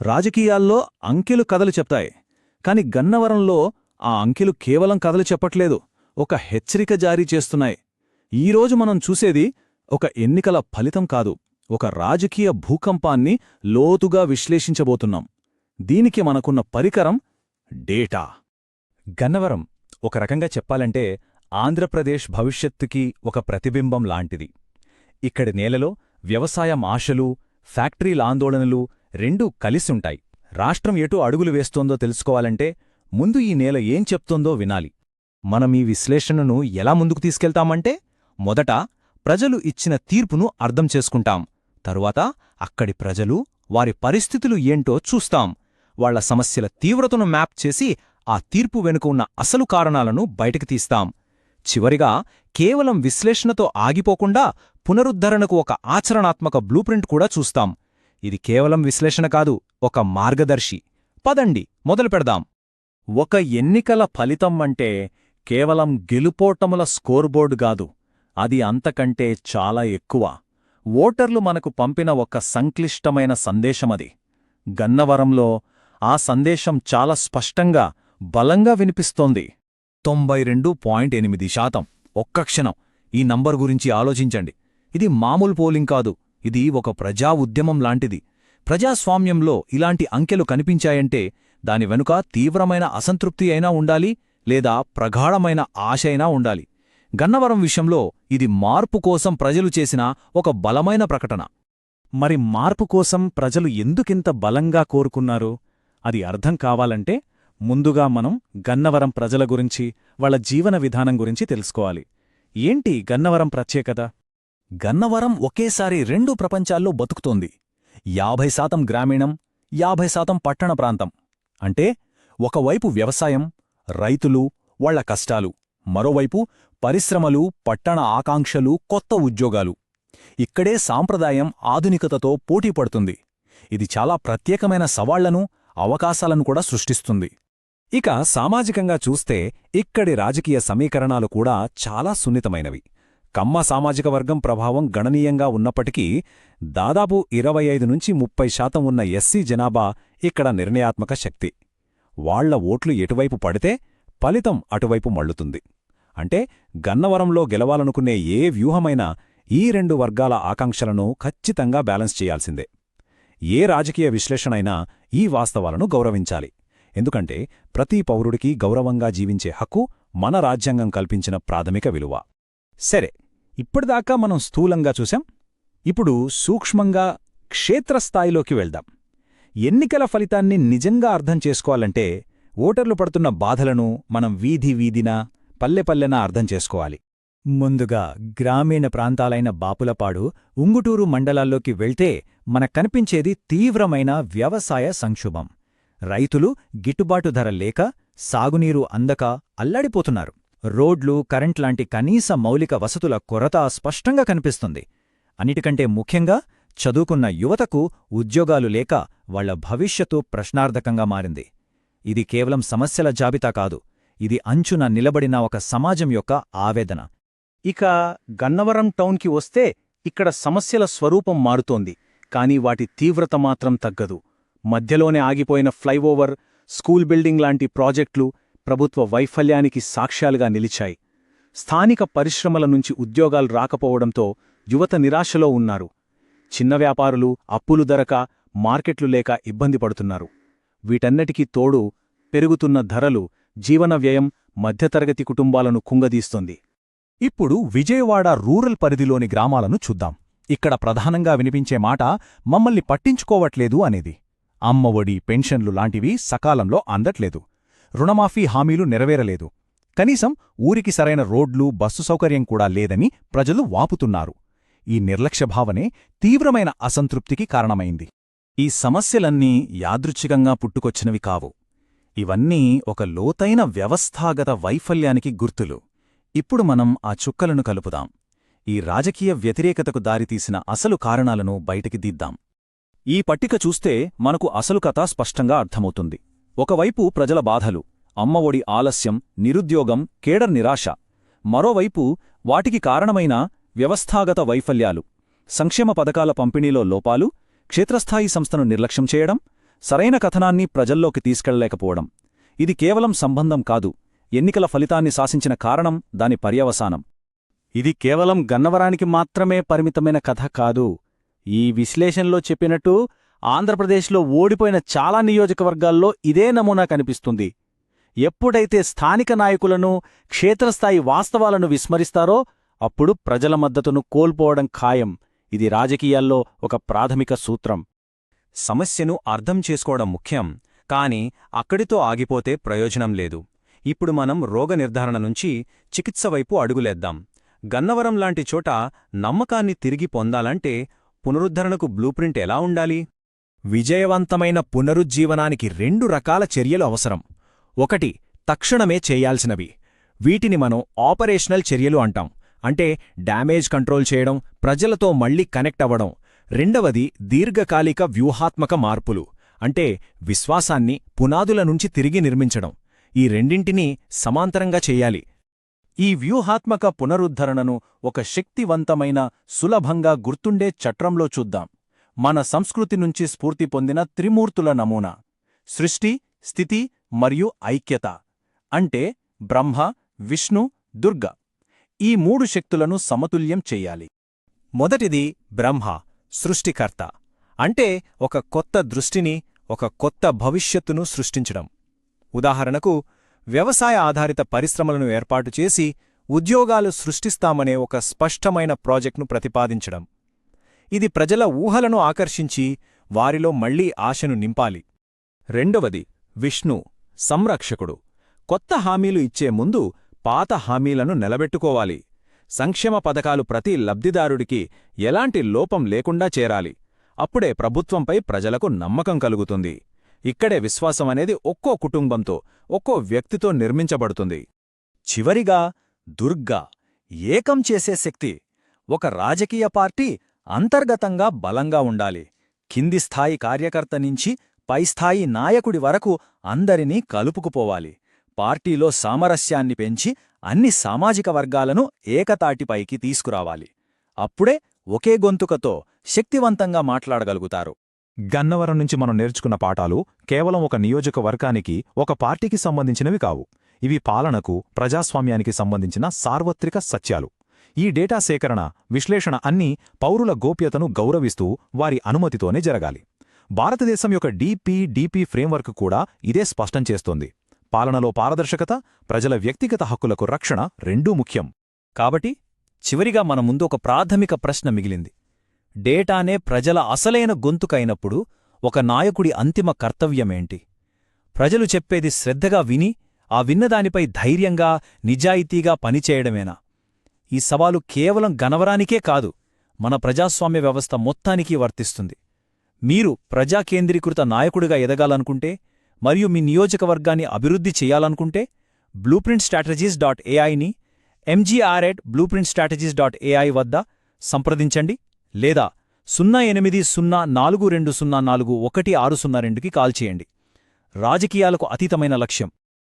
రాజకీయాల్లో అంకెలు కథలు చెప్తాయి. కాని గన్నవరంలో ఆ అంకెలు కేవలం కథలు చెప్పట్లేదు, ఒక హెచ్చరిక జారీ చేస్తున్నాయి. ఈరోజు మనం చూసేది ఒక ఎన్నికల ఫలితం కాదు, ఒక రాజకీయ భూకంపాన్ని లోతుగా విశ్లేషించబోతున్నాం. దీనికి మనకున్న పరికరం డేటా. గన్నవరం ఒక రకంగా చెప్పాలంటే ఆంధ్రప్రదేశ్ భవిష్యత్తుకి ఒక ప్రతిబింబం లాంటిది. ఇక్కడి నేలలో వ్యవసాయం ఆశలు, ఫ్యాక్టరీల ఆందోళనలు రెండూ కలిసుంటాయి. రాష్ట్రం ఎటు అడుగులు వేస్తోందో తెలుసుకోవాలంటే ముందు ఈ నేల ఏం చెప్తోందో వినాలి. మనం ఈ విశ్లేషణను ఎలా ముందుకు తీసుకెళ్తామంటే మొదట ప్రజలు ఇచ్చిన తీర్పును అర్థం చేసుకుంటాం. తరువాత అక్కడి ప్రజలు, వారి పరిస్థితులు ఏంటో చూస్తాం. వాళ్ల సమస్యల తీవ్రతను మ్యాప్ చేసి ఆ తీర్పు వెనుక ఉన్న అసలు కారణాలను బయటకు తీస్తాం. చివరిగా కేవలం విశ్లేషణతో ఆగిపోకుండా పునరుద్ధరణకు ఒక ఆచరణాత్మక బ్లూప్రింట్ కూడా చూస్తాం. ఇది కేవలం విశ్లేషణ కాదు, ఒక మార్గదర్శి. పదండి మొదలు పెడదాం. ఒక ఎన్నికల ఫలితం అంటే కేవలం గెలుపోటముల స్కోర్బోర్డు గాదు, అది అంతకంటే చాలా ఎక్కువ. ఓటర్లు మనకు పంపిన ఒక సంక్లిష్టమైన సందేశమది. గన్నవరంలో ఆ సందేశం చాలా స్పష్టంగా, బలంగా వినిపిస్తోంది. 92.8%. ఒక్క క్షణం ఈ నంబర్ గురించి ఆలోచించండి. ఇది మామూలు పోలింగ్ కాదు, ఇది ఒక ప్రజా ఉద్యమం లాంటిది. ప్రజాస్వామ్యంలో ఇలాంటి అంకెలు కనిపించాయంటే దాని వెనుక తీవ్రమైన అసంతృప్తి అయినా ఉండాలి, లేదా ప్రగాఢమైన ఆశ అయినా ఉండాలి. గన్నవరం విషయంలో ఇది మార్పు కోసం ప్రజలు చేసిన ఒక బలమైన ప్రకటన. మరి మార్పు కోసం ప్రజలు ఎందుకింత బలంగా కోరుకున్నారు? అది అర్థం కావాలంటే ముందుగా మనం గన్నవరం ప్రజల గురించి, వాళ్ల జీవన విధానం గురించి తెలుసుకోవాలి. ఏంటి గన్నవరం ప్రత్యేకత? గన్నవరం ఒకేసారి రెండు ప్రపంచాల్లో బతుకుతోంది. 50% గ్రామీణం, 50% పట్టణ ప్రాంతం. అంటే ఒకవైపు వ్యవసాయం, రైతులు, వాళ్ల కష్టాలు, మరోవైపు పరిశ్రమలు, పట్టణ ఆకాంక్షలు, కొత్త ఉద్యోగాలు. ఇక్కడే సాంప్రదాయం ఆధునికతతో పోటీపడుతుంది. ఇది చాలా ప్రత్యేకమైన సవాళ్లను, అవకాశాలను కూడా సృష్టిస్తుంది. ఇక సామాజికంగా చూస్తే ఇక్కడి రాజకీయ సమీకరణాలు కూడా చాలా సున్నితమైనవి. కమ్మ సామాజిక వర్గం ప్రభావం గణనీయంగా ఉన్నప్పటికీ దాదాపు 25-30% ఉన్న ఎస్సీ జనాభా ఇక్కడ నిర్ణయాత్మక శక్తి. వాళ్ల ఓట్లు ఎటువైపు పడితే ఫలితం అటువైపు మళ్లుతుంది. అంటే గన్నవరంలో గెలవాలనుకునే ఏ వ్యూహమైనా ఈ రెండు వర్గాల ఆకాంక్షలను ఖచ్చితంగా బ్యాలెన్స్ చేయాల్సిందే. ఏ రాజకీయ విశ్లేషణైనా ఈ వాస్తవాలను గౌరవించాలి. ఎందుకంటే ప్రతి పౌరుడికి గౌరవంగా జీవించే హక్కు మన రాజ్యాంగం కల్పించిన ప్రాథమిక విలువ. సరే, ఇప్పటిదాకా మనం స్థూలంగా చూశాం. ఇప్పుడు సూక్ష్మంగా క్షేత్రస్థాయిలోకి వెళ్దాం. ఎన్నికల ఫలితాన్ని నిజంగా అర్థం చేసుకోవాలంటే ఓటర్లు పడుతున్న బాధలను మనం వీధి వీధినా, పల్లెపల్లెనా అర్థం చేసుకోవాలి. ముందుగా గ్రామీణ ప్రాంతాలైన బాపులపాడు, ఉంగుటూరు మండలాల్లోకి వెళ్తే మనకనిపించేది తీవ్రమైన వ్యవసాయ సంక్షోభం. రైతులు గిట్టుబాటు ధర లేక, సాగునీరు అందక అల్లాడిపోతున్నారు. రోడ్లు, కరెంట్ లాంటి కనీస మౌలిక వసతుల కొరత స్పష్టంగా కనిపిస్తుంది. అన్నిటికంటే ముఖ్యంగా చదువుకున్న యువతకు ఉద్యోగాలు లేక వాళ్ల భవిష్యత్తు ప్రశ్నార్థకంగా మారింది. ఇది కేవలం సమస్యల జాబితా కాదు, ఇది అంచున నిలబడిన ఒక సమాజం యొక్క ఆవేదన. ఇక గన్నవరం టౌన్కి వస్తే ఇక్కడ సమస్యల స్వరూపం మారుతోంది, కాని వాటి తీవ్రత మాత్రం తగ్గదు. మధ్యలోనే ఆగిపోయిన ఫ్లైఓవర్, స్కూల్ బిల్డింగ్ లాంటి ప్రాజెక్టులు ప్రభుత్వ వైఫల్యానికి సాక్ష్యాలుగా నిలిచాయి. స్థానిక పరిశ్రమల నుంచి ఉద్యోగాలు రాకపోవడంతో యువత నిరాశలో ఉన్నారు. చిన్న వ్యాపారులు అప్పులు దొరక, మార్కెట్లు లేక ఇబ్బంది పడుతున్నారు. వీటన్నిటికీ తోడు పెరుగుతున్న ధరలు, జీవన వ్యయం మధ్యతరగతి కుటుంబాలను కుంగదీస్తోంది. ఇప్పుడు విజయవాడ రూరల్ పరిధిలోని గ్రామాలను చూద్దాం. ఇక్కడ ప్రధానంగా వినిపించే మాట మమ్మల్ని పట్టించుకోవట్లేదు అనేది. అమ్మఒడి, పెన్షన్లు లాంటివి సకాలంలో అందట్లేదు. రుణమాఫీ హామీలు నెరవేరలేదు. కనీసం ఊరికి సరైన రోడ్లు, బస్సు సౌకర్యం కూడా లేదని ప్రజలు వాపుతున్నారు. ఈ నిర్లక్ష్యభావనే తీవ్రమైన అసంతృప్తికి కారణమైంది. ఈ సమస్యలన్నీ యాదృచ్ఛికంగా పుట్టుకొచ్చినవి కావు. ఇవన్నీ ఒక లోతైన వ్యవస్థాగత వైఫల్యానికి గుర్తులు. ఇప్పుడు మనం ఆ చుక్కలను కలుపుదాం. ఈ రాజకీయ వ్యతిరేకతకు దారితీసిన అసలు కారణాలను బయటికి దిద్దాం. ఈ పట్టిక చూస్తే మనకు అసలు కథ స్పష్టంగా అర్థమవుతుంది. ఒకవైపు ప్రజల బాధలు, అమ్మఒడి ఆలస్యం, నిరుద్యోగం, కేడర్ నిరాశ. మరోవైపు వాటికి కారణమైన వ్యవస్థాగత వైఫల్యాలు, సంక్షేమ పథకాల పంపిణీలో లోపాలు, క్షేత్రస్థాయి సంస్థను నిర్లక్ష్యం చేయడం, సరైన కథనాన్ని ప్రజల్లోకి తీసుకెళ్లలేకపోవడం. ఇది కేవలం సంబంధం కాదు, ఎన్నికల ఫలితాన్ని శాసించిన కారణం దాని పర్యవసానం. ఇది కేవలం గన్నవరానికి మాత్రమే పరిమితమైన కథ కాదు. ఈ విశ్లేషణలో చెప్పినట్టు ఆంధ్రప్రదేశ్లో ఓడిపోయిన చాలా నియోజకవర్గాల్లో ఇదే నమూనా కనిపిస్తుంది. ఎప్పుడైతే స్థానిక నాయకులను, క్షేత్రస్థాయి వాస్తవాలను విస్మరిస్తారో అప్పుడు ప్రజల మద్దతును కోల్పోవడం ఖాయం. ఇది రాజకీయాల్లో ఒక ప్రాథమిక సూత్రం. సమస్యను అర్థం చేసుకోవడం ముఖ్యం, కాని అక్కడితో ఆగిపోతే ప్రయోజనం లేదు. ఇప్పుడు మనం రోగ నిర్ధారణ నుంచి చికిత్స వైపు అడుగులేద్దాం. గన్నవరం లాంటి చోట నమ్మకాన్ని తిరిగి పొందాలంటే పునరుద్ధరణకు బ్లూప్రింట్ ఎలా ఉండాలి? విజయవంతమైన పునరుజ్జీవనానికి 2 రకాల చర్యలు అవసరం. 1. తక్షణమే చేయాల్సినవి. వీటిని మనం ఆపరేషనల్ చర్యలు అంటాం. అంటే డ్యామేజ్ కంట్రోల్ చేయడం, ప్రజలతో మళ్లీ కనెక్ట్ అవ్వడం. 2వది దీర్ఘకాలిక వ్యూహాత్మక మార్పులు. అంటే విశ్వాసాన్ని పునాదుల నుంచి తిరిగి నిర్మించడం. ఈ రెండింటినీ సమాంతరంగా చెయ్యాలి. ఈ వ్యూహాత్మక పునరుద్ధరణను ఒక శక్తివంతమైన, సులభంగా గుర్తుండే చట్రంలో చూద్దాం. మన సంస్కృతి నుంచి స్ఫూర్తి పొందిన త్రిమూర్తుల నమూనా: సృష్టి, స్థితి మరియు ఐక్యత. అంటే బ్రహ్మ, విష్ణు, దుర్గ. ఈ 3 శక్తులను సమతుల్యం చెయ్యాలి. మొదటిది బ్రహ్మ, సృష్టికర్త. అంటే ఒక కొత్త దృష్టిని, ఒక కొత్త భవిష్యత్తును సృష్టించడం. ఉదాహరణకు, వ్యవసాయ ఆధారిత పరిశ్రమలను ఏర్పాటు చేసి ఉద్యోగాలు సృష్టిస్తామనే ఒక స్పష్టమైన ప్రాజెక్టును ప్రతిపాదించడం. ఇది ప్రజల ఊహలను ఆకర్షించి వారిలో మళ్లీ ఆశను నింపాలి. 2వది విష్ణు, సంరక్షకుడు. కొత్త హామీలు ఇచ్చే ముందు పాత హామీలను నిలబెట్టుకోవాలి. సంక్షేమ పథకాలు ప్రతి లబ్ధిదారుడికి ఎలాంటి లోపం లేకుండా చేరాలి. అప్పుడే ప్రభుత్వంపై ప్రజలకు నమ్మకం కలుగుతుంది. ఇక్కడే విశ్వాసం అనేది ఒక్కో కుటుంబంతో, ఒక్కో వ్యక్తితో నిర్మించబడుతుంది. చివరిగా దుర్గా, ఏకం చేసే శక్తి. ఒక రాజకీయ పార్టీ అంతర్గతంగా బలంగా ఉండాలి. కింది స్థాయి కార్యకర్త నుంచి పైస్థాయి నాయకుడి వరకు అందరినీ కలుపుకుపోవాలి. పార్టీలో సామరస్యాన్ని పెంచి అన్ని సామాజిక వర్గాలను ఏకతాటిపైకి తీసుకురావాలి. అప్పుడే ఒకే గొంతుకతో శక్తివంతంగా మాట్లాడగలుగుతారు. గన్నవరం నుంచి మనం నేర్చుకున్న పాఠాలు కేవలం ఒక నియోజకవర్గానికి, ఒక పార్టీకి సంబంధించినవి కావు. ఇవి పాలనకు, ప్రజాస్వామ్యానికి సంబంధించిన సార్వత్రిక సత్యాలు. ఈ డేటా సేకరణ, విశ్లేషణ అన్నీ పౌరుల గోప్యతను గౌరవిస్తూ వారి అనుమతితోనే జరగాలి. భారతదేశం యొక్క DPDP ఫ్రేమ్వర్క్ కూడా ఇదే స్పష్టం చేస్తోంది. పాలనలో పారదర్శకత, ప్రజల వ్యక్తిగత హక్కులకు రక్షణ రెండూ ముఖ్యం. కాబట్టి చివరిగా మన ముందు ఒక ప్రాథమిక ప్రశ్న మిగిలింది. డేటానే ప్రజల అసలైన గొంతుకైనప్పుడు ఒక నాయకుడి అంతిమ కర్తవ్యమేంటి? ప్రజలు చెప్పేది శ్రద్ధగా విని, ఆ విన్నదానిపై ధైర్యంగా, నిజాయితీగా పనిచేయడమేనా? ఈ సవాలు కేవలం గన్నవరానికే కాదు, మన ప్రజాస్వామ్య వ్యవస్థ మొత్తానికి వర్తిస్తుంది. మీరు ప్రజాకేంద్రీకృత నాయకుడిగా ఎదగాలనుకుంటే మరియు మీ నియోజకవర్గాన్ని అభివృద్ధి చెయ్యాలనుకుంటే blueprintstrategies.ai ని mgr@blueprintstrategies.ai వద్ద సంప్రదించండి, లేదా 0804204160కి కాల్ చేయండి. రాజకీయాలకు అతీతమైన లక్ష్యం